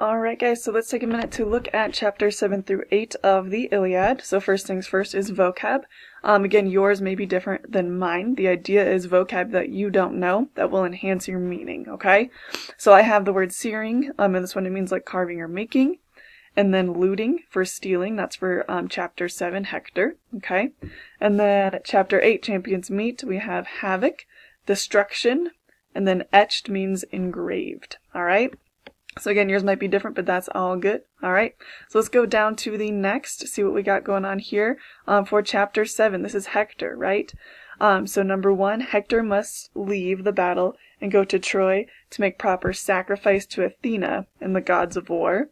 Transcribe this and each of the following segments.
Alright guys, so let's take a minute to look at chapters 7 through 8 of the Iliad. So first things first is vocab. Again, yours may be different than mine. The idea is vocab that you don't know that will enhance your meaning, okay? So I have the word searing, and this one it means like carving or making. And then looting for stealing, that's for chapter 7, Hector, okay? And then chapter 8, champions meet, we have havoc, destruction, and then etched means engraved, alright? So again, yours might be different, but that's all good. All right. So let's go down to the next, see what we got going on here for chapter 7. This is Hector, right? So number 1, Hector must leave the battle and go to Troy to make proper sacrifice to Athena and the gods of war.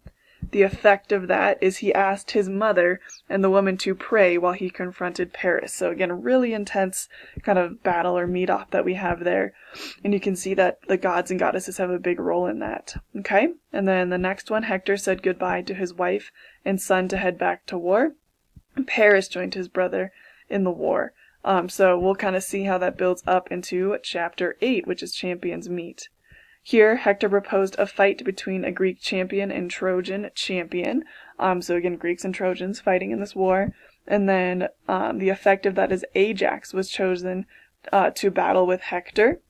The effect of that is he asked his mother and the woman to pray while he confronted Paris. So again, a really intense kind of battle or meet-off that we have there. And you can see that the gods and goddesses have a big role in that. Okay? And then the next one, Hector said goodbye to his wife and son to head back to war. Paris joined his brother in the war. So we'll kind of see how that builds up into chapter 8, which is champions meet. Here, Hector proposed a fight between a Greek champion and Trojan champion. So again, Greeks and Trojans fighting in this war. And then the effect of that is Ajax was chosen to battle with Hector.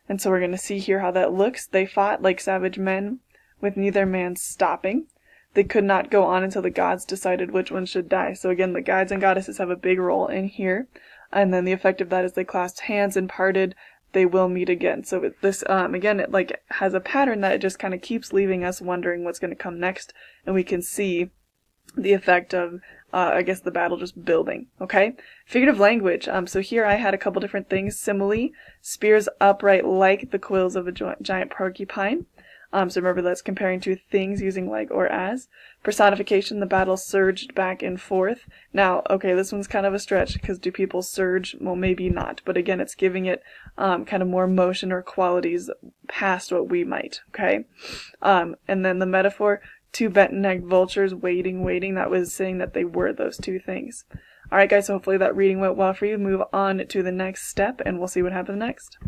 And so we're going to see here how that looks. They fought like savage men, with neither man stopping. They could not go on until the gods decided which one should die. So again, the gods and goddesses have a big role in here. And then the effect of that is they clasped hands and parted. They will meet again. So this, again, it like has a pattern that it just kind of keeps leaving us wondering what's going to come next. And we can see the effect of, I guess, the battle just building. Okay? Figurative language. So here I had a couple different things. Simile, spears upright like the quills of a giant porcupine. So remember that's comparing to things using like or as. Personification, the battle surged back and forth. Now, okay, this one's kind of a stretch because do people surge? Well, maybe not. But again, it's giving it kind of more motion or qualities past what we might, okay? And then the metaphor, two bent-necked vultures waiting. That was saying that they were those two things. All right, guys, so hopefully that reading went well for you. Move on to the next step, and we'll see what happens next.